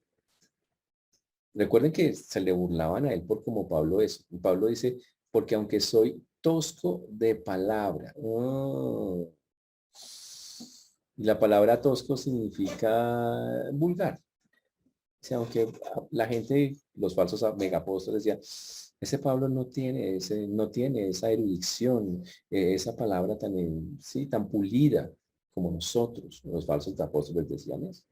Recuerden que se le burlaban a él por como Pablo es. Y Pablo dice, porque aunque soy tosco de palabra. Y la palabra tosco significa vulgar. O sea, aunque la gente, los falsos megapóstoles decían, ese Pablo no tiene esa erudición, esa palabra tan, sí, tan pulida como nosotros. Los falsos apóstoles decían eso.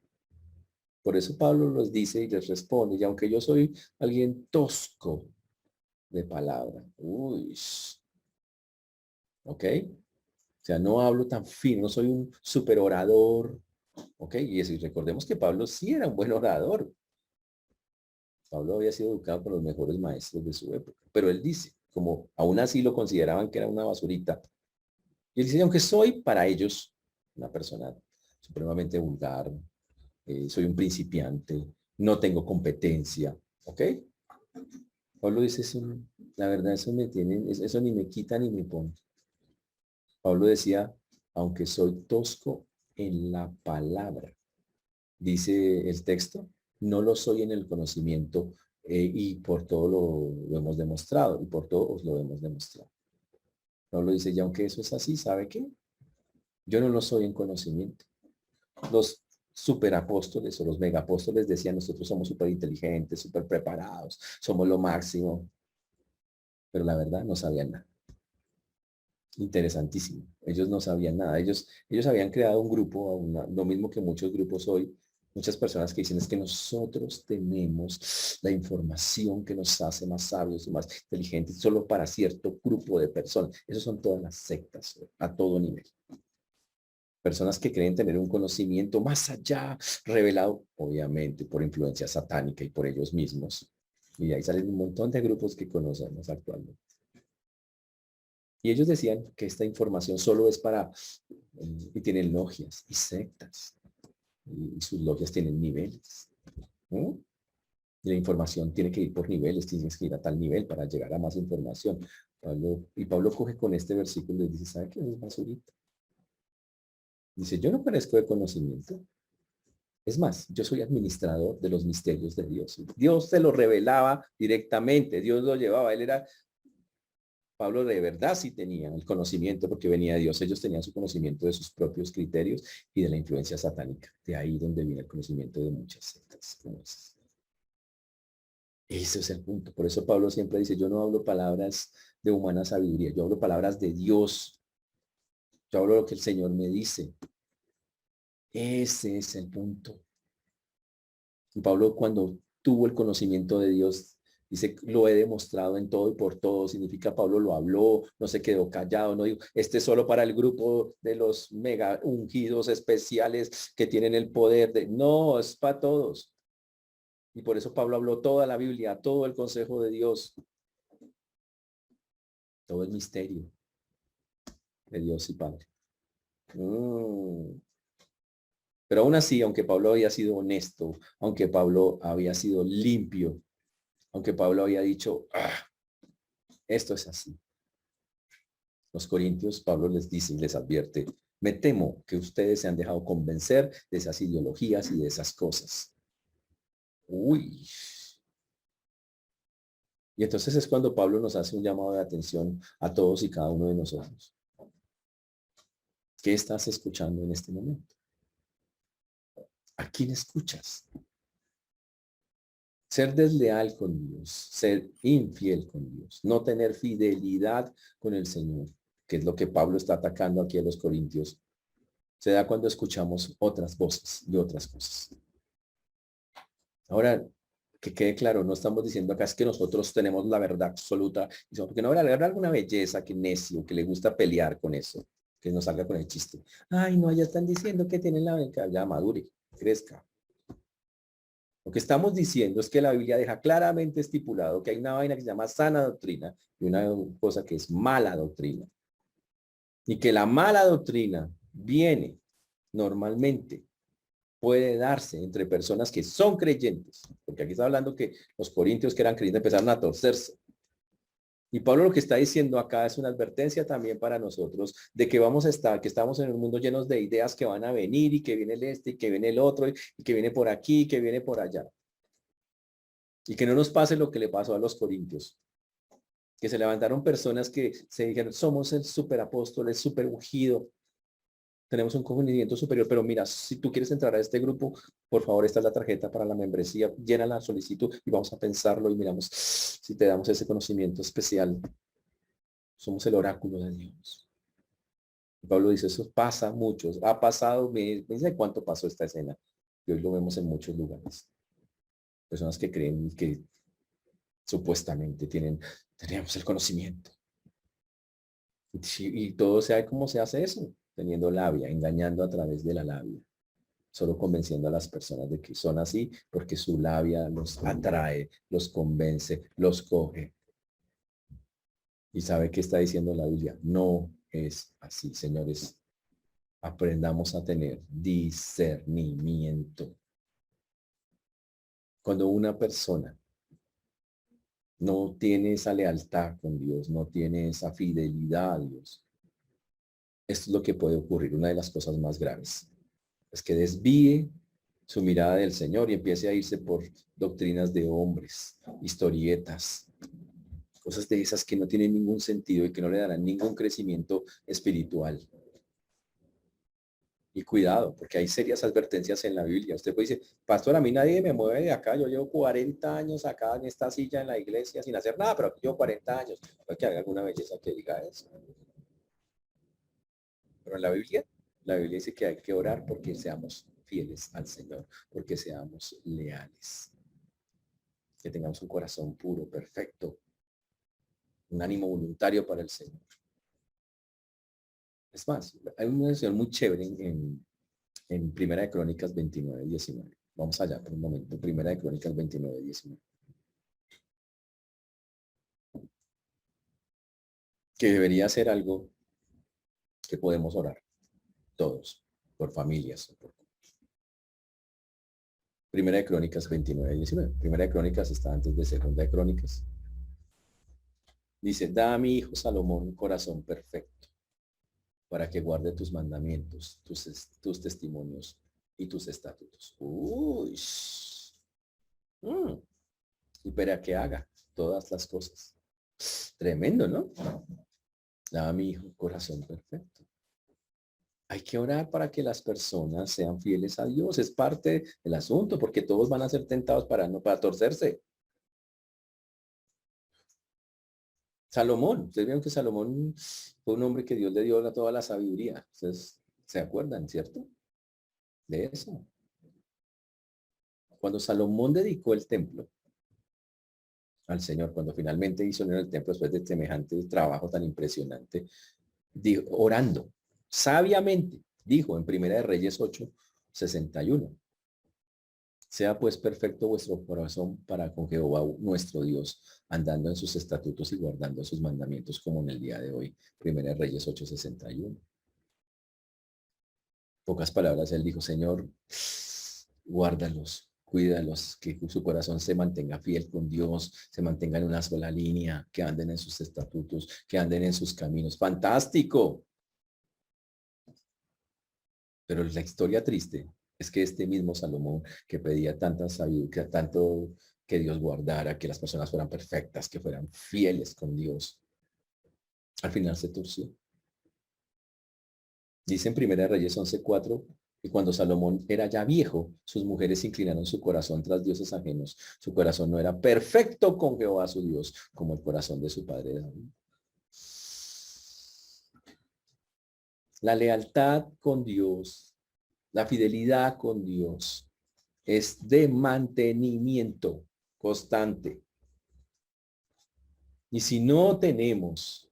Por eso Pablo los dice y les responde, y aunque yo soy alguien tosco de palabra, uy, ¿ok? O sea, no hablo tan fino, no soy un super orador, ¿ok? Y eso, y recordemos que Pablo sí era un buen orador. Pablo había sido educado por los mejores maestros de su época, pero él dice, como aún así lo consideraban que era una basurita, y él dice, aunque soy para ellos una persona supremamente vulgar, soy un principiante, no tengo competencia, ¿ok? Pablo dice, eso, la verdad, eso me tiene, eso ni me quita ni me pone. Pablo decía, aunque soy tosco en la palabra, dice el texto, no lo soy en el conocimiento y por todo lo hemos demostrado y por todo os lo hemos demostrado. Pablo dice, y aunque eso es así, ¿sabe qué? Yo no lo soy en conocimiento. Los superapóstoles o los megapóstoles decían, nosotros somos súper inteligentes, súper preparados, somos lo máximo, pero la verdad no sabían nada. Interesantísimo. Ellos no sabían nada. Ellos habían creado un grupo, lo mismo que muchos grupos hoy, muchas personas que dicen es que nosotros tenemos la información que nos hace más sabios y más inteligentes solo para cierto grupo de personas. Esos son todas las sectas a todo nivel. Personas que creen tener un conocimiento más allá, revelado, obviamente, por influencia satánica y por ellos mismos. Y ahí salen un montón de grupos que conocemos actualmente. Y ellos decían que esta información solo es para, y tienen logias y sectas, y sus logias tienen niveles. ¿No? Y la información tiene que ir por niveles, tienes que ir a tal nivel para llegar a más información. Pablo coge con este versículo y dice, ¿sabe qué es basurita? Dice, yo no carezco de conocimiento. Es más, yo soy administrador de los misterios de Dios. Dios se lo revelaba directamente, Dios lo llevaba, él era Pablo de verdad sí tenía el conocimiento porque venía de Dios. Ellos tenían su conocimiento de sus propios criterios y de la influencia satánica. De ahí donde viene el conocimiento de muchas sectas como esas. Ese es el punto. Por eso Pablo siempre dice, yo no hablo palabras de humana sabiduría, yo hablo palabras de Dios. Yo hablo lo que el Señor me dice. Ese es el punto. Y Pablo cuando tuvo el conocimiento de Dios, dice, lo he demostrado en todo y por todo. Significa Pablo lo habló, no se quedó callado, no dijo, este es solo para el grupo de los mega ungidos especiales que tienen el poder de... No, es para todos. Y por eso Pablo habló toda la Biblia, todo el consejo de Dios, todo el misterio de Dios y Padre. Pero aún así, aunque Pablo había sido honesto, aunque Pablo había sido limpio, aunque Pablo había dicho, esto es así. Los corintios, Pablo les dice y les advierte, me temo que ustedes se han dejado convencer de esas ideologías y de esas cosas. Uy. Y entonces es cuando Pablo nos hace un llamado de atención a todos y cada uno de nosotros. ¿Qué estás escuchando en este momento? ¿A quién escuchas? Ser desleal con Dios, ser infiel con Dios, no tener fidelidad con el Señor, que es lo que Pablo está atacando aquí a los corintios, se da cuando escuchamos otras voces y otras cosas. Ahora, que quede claro, no estamos diciendo acá es que nosotros tenemos la verdad absoluta, porque no habrá alguna belleza que necio, que le gusta pelear con eso, que nos salga con el chiste. Ay, no, ya están diciendo que tienen la verdad, ya madure, crezca. Lo que estamos diciendo es que la Biblia deja claramente estipulado que hay una vaina que se llama sana doctrina y una cosa que es mala doctrina. Y que la mala doctrina viene normalmente, puede darse entre personas que son creyentes. Porque aquí está hablando que los corintios que eran creyentes empezaron a torcerse. Y Pablo lo que está diciendo acá es una advertencia también para nosotros de que vamos a estar, que estamos en un mundo llenos de ideas que van a venir y que viene el este y que viene el otro y que viene por aquí y que viene por allá. Y que no nos pase lo que le pasó a los corintios, que se levantaron personas que se dijeron, somos el superapóstol, el super ungido, tenemos un conocimiento superior, pero mira, si tú quieres entrar a este grupo, por favor, esta es la tarjeta para la membresía, llena la solicitud y vamos a pensarlo y miramos si te damos ese conocimiento especial. Somos el oráculo de Dios. Pablo dice, eso pasa mucho, ha pasado, me dice cuánto pasó esta escena, y hoy lo vemos en muchos lugares. Personas que creen que supuestamente tenemos el conocimiento. Y todo se sabe cómo se hace eso, teniendo labia, engañando a través de la labia, solo convenciendo a las personas de que son así porque su labia los atrae, los convence, los coge. Y sabe qué está diciendo la Biblia. No es así, señores. Aprendamos a tener discernimiento. Cuando una persona no tiene esa lealtad con Dios, no tiene esa fidelidad a Dios, esto es lo que puede ocurrir. Una de las cosas más graves es que desvíe su mirada del Señor y empiece a irse por doctrinas de hombres, historietas, cosas de esas que no tienen ningún sentido y que no le darán ningún crecimiento espiritual. Y cuidado, porque hay serias advertencias en la Biblia. Usted puede decir, pastor, a mí nadie me mueve de acá. Yo llevo 40 años acá en esta silla en la iglesia sin hacer nada, pero aquí llevo 40 años. Puede que haga alguna belleza que diga eso. Pero en la Biblia dice que hay que orar porque seamos fieles al Señor, porque seamos leales, que tengamos un corazón puro, perfecto, un ánimo voluntario para el Señor. Es más, hay una versión muy chévere en Primera de Crónicas 29:19. Vamos allá por un momento. Primera de Crónicas 29:19. Que debería ser algo que podemos orar todos, por familias. Primera de Crónicas 29:19. Primera de Crónicas está antes de Segunda de Crónicas. Dice, da a mi hijo Salomón un corazón perfecto para que guarde tus mandamientos, tus testimonios y tus estatutos. Uy. Y para que haga todas las cosas Tremendo, ¿no? Da a mi hijo corazón perfecto. Hay que orar para que las personas sean fieles a Dios. Es parte del asunto, porque todos van a ser tentados para no para torcerse. Salomón, ustedes vieron que Salomón fue un hombre que Dios le dio toda la sabiduría. Ustedes se acuerdan, ¿cierto? De eso. Cuando Salomón dedicó el templo al Señor, cuando finalmente hizo en el templo después de semejante trabajo tan impresionante, dijo, orando, sabiamente, dijo en Primera de Reyes 8:61, sea pues perfecto vuestro corazón para con Jehová nuestro Dios, andando en sus estatutos y guardando sus mandamientos como en el día de hoy. Primera de Reyes 8:61. Pocas palabras, él dijo, Señor, guárdalos, cuídalos, que su corazón se mantenga fiel con Dios, se mantenga en una sola línea, que anden en sus estatutos, que anden en sus caminos. ¡Fantástico! Pero la historia triste es que este mismo Salomón que pedía tanta sabiduría, tanto que Dios guardara, que las personas fueran perfectas, que fueran fieles con Dios, al final se torció. Dice en Primera de Reyes 11:4 que cuando Salomón era ya viejo, sus mujeres inclinaron su corazón tras dioses ajenos. Su corazón no era perfecto con Jehová su Dios, como el corazón de su padre David. La lealtad con Dios, la fidelidad con Dios es de mantenimiento constante. Y si no tenemos,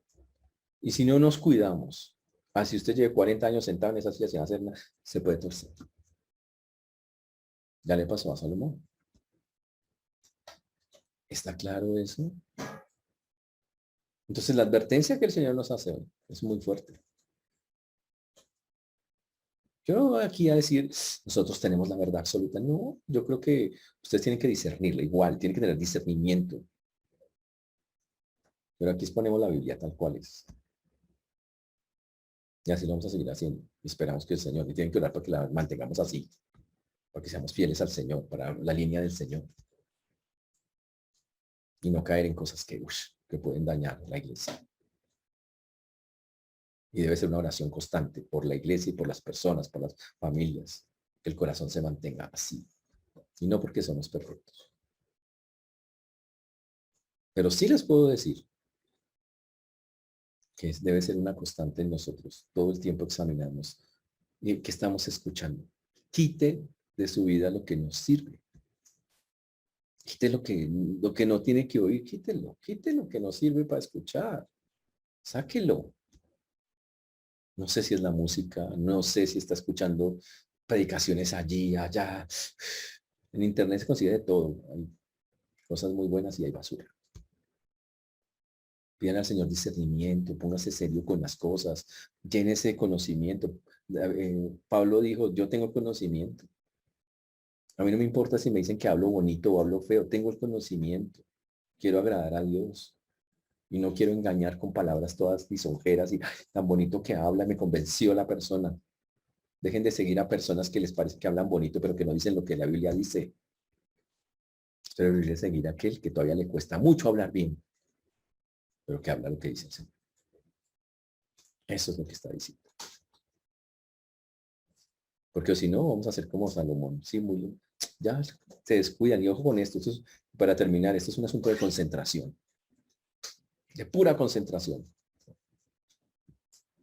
y si no nos cuidamos, así usted lleve 40 años sentado en esa silla sin hacer nada, se puede torcer. Ya le pasó a Salomón. ¿Está claro eso? Entonces la advertencia que el Señor nos hace hoy es muy fuerte. Yo no voy aquí a decir, nosotros tenemos la verdad absoluta. No, yo creo que ustedes tienen que discernirla igual, tienen que tener discernimiento. Pero aquí exponemos la Biblia tal cual es. Y así lo vamos a seguir haciendo. Esperamos que el Señor, y tienen que orar para que la mantengamos así, para que seamos fieles al Señor, para la línea del Señor. Y no caer en cosas que pueden dañar la iglesia. Y debe ser una oración constante por la iglesia y por las personas, por las familias, que el corazón se mantenga así. Y no porque somos perfectos. Pero sí les puedo decir que debe ser una constante en nosotros, todo el tiempo examinarnos y que estamos escuchando. Quite de su vida lo que nos sirve. Quite lo que no tiene que oír, quítelo. Quite lo que nos sirve para escuchar. Sáquelo. No sé si es la música, no sé si está escuchando predicaciones allí, allá. En internet se consigue de todo. Hay cosas muy buenas y hay basura. Pidan al Señor discernimiento, póngase serio con las cosas, llénese de conocimiento. Pablo dijo, yo tengo conocimiento. A mí no me importa si me dicen que hablo bonito o hablo feo, tengo el conocimiento. Quiero agradar a Dios y no quiero engañar con palabras todas lisonjeras y "Ay, tan bonito que habla, me convenció la persona". Dejen de seguir a personas que les parece que hablan bonito, pero que no dicen lo que la Biblia dice. Usted debería seguir a aquel que todavía le cuesta mucho hablar bien, pero que habla lo que dice el Señor. Eso es lo que está diciendo. Porque si no, vamos a hacer como Salomón. Sí, muy, ya se descuidan. Y ojo con esto, para terminar, esto es un asunto de concentración, de pura concentración.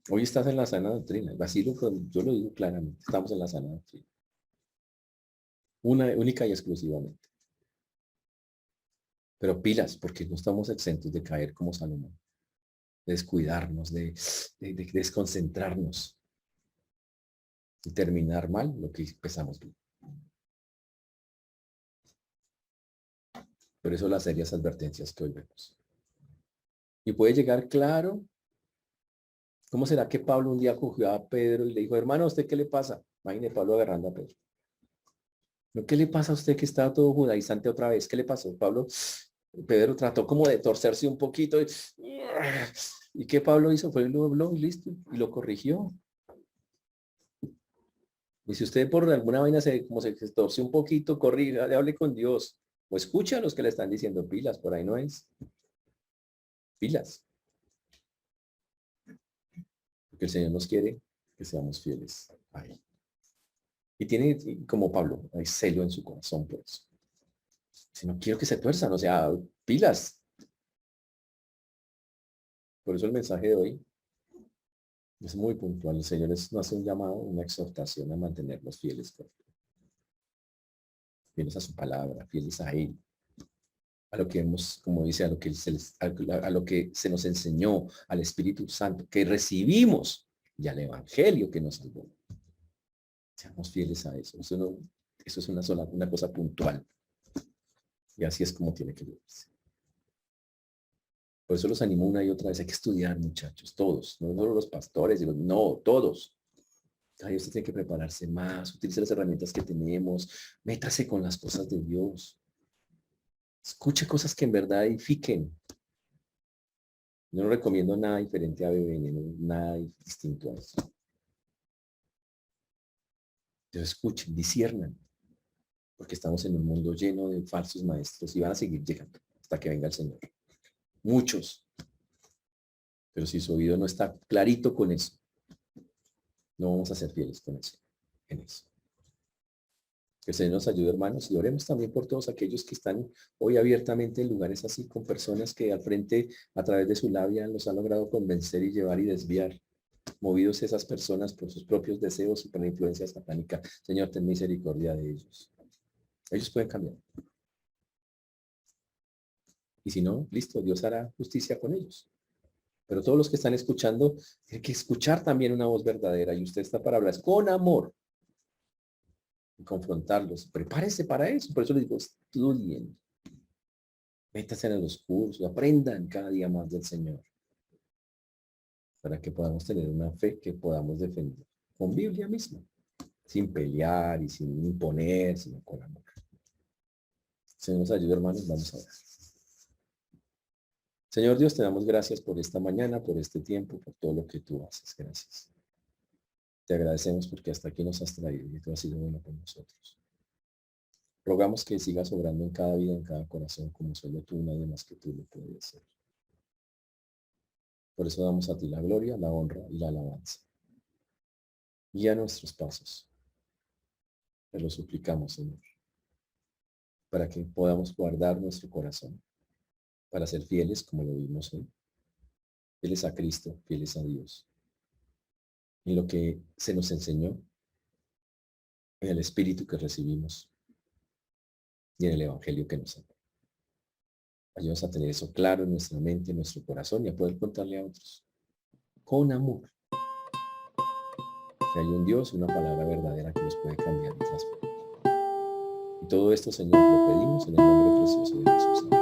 Hoy estás en la sana doctrina. Así yo lo digo claramente. Estamos en la sana doctrina. Una única y exclusivamente. Pero pilas, porque no estamos exentos de caer como Salomón, de descuidarnos, de desconcentrarnos y terminar mal lo que empezamos bien. Por eso las serias advertencias que hoy vemos. Y puede llegar claro. ¿Cómo será que Pablo un día cogió a Pedro y le dijo, hermano, ¿a usted qué le pasa? Imagine Pablo agarrando a Pedro. ¿No? ¿Qué le pasa a usted que está todo judaizante otra vez? ¿Qué le pasó? Pedro trató como de torcerse un poquito. ¿Y qué Pablo hizo? Fue lo habló y listo. Y lo corrigió. Y si usted por alguna vaina como se torce un poquito, corrija, hable con Dios. O escucha a los que le están diciendo pilas, por ahí no es. Pilas. Porque el Señor nos quiere que seamos fieles a Él. Y tiene, como Pablo, hay celo en su corazón por eso. Si no quiero que se tuerzan, o sea, pilas. Por eso el mensaje de hoy es muy puntual. El Señor nos hace un llamado, una exhortación a mantenernos fieles a su palabra, fieles a Él, a lo que hemos, como dice, a lo que se nos enseñó, al Espíritu Santo, que recibimos, y al Evangelio que nos salvó. Seamos fieles a eso. Eso es una cosa puntual. Y así es como tiene que vivirse. Por eso los animo una y otra vez. Hay que estudiar, muchachos, todos. No solo los pastores, no, todos. Cada día usted tiene que prepararse más, utilice las herramientas que tenemos, métase con las cosas de Dios. Escuche cosas que en verdad edifiquen. Yo no recomiendo nada diferente a BBN, nada distinto a eso. Pero escuchen, disciernan, porque estamos en un mundo lleno de falsos maestros y van a seguir llegando hasta que venga el Señor. Muchos. Pero si su oído no está clarito con eso, no vamos a ser fieles con eso, en eso. Que el Señor nos ayude, hermanos, y oremos también por todos aquellos que están hoy abiertamente en lugares así, con personas que al frente, a través de su labia, los han logrado convencer y llevar y desviar, movidos esas personas por sus propios deseos y por la influencia satánica. Señor, ten misericordia de ellos. Ellos pueden cambiar. Y si no, listo, Dios hará justicia con ellos. Pero todos los que están escuchando, tienen que escuchar también una voz verdadera, y usted está para hablar con amor y confrontarlos. Prepárese para eso. Por eso les digo, estudien. Métanse en los cursos, aprendan cada día más del Señor. Para que podamos tener una fe que podamos defender. Con Biblia misma. Sin pelear y sin imponer, sino con amor. Señor nos ayude, hermanos. Vamos a ver. Señor Dios, te damos gracias por esta mañana, por este tiempo, por todo lo que tú haces. Gracias. Te agradecemos porque hasta aquí nos has traído y tú has sido bueno con nosotros. Rogamos que sigas obrando en cada vida, en cada corazón, como solo tú, nadie más que tú lo puede hacer. Por eso damos a ti la gloria, la honra y la alabanza. Guía nuestros pasos. Te lo suplicamos, Señor, para que podamos guardar nuestro corazón, para ser fieles como lo vimos hoy. Fieles a Cristo, fieles a Dios. En lo que se nos enseñó, en el Espíritu que recibimos y en el Evangelio que nos salvó. Ayúdanos a tener eso claro en nuestra mente, en nuestro corazón y a poder contarle a otros con amor que hay un Dios, una palabra verdadera que nos puede cambiar y transformar. Y todo esto, Señor, lo pedimos en el nombre precioso de Jesús.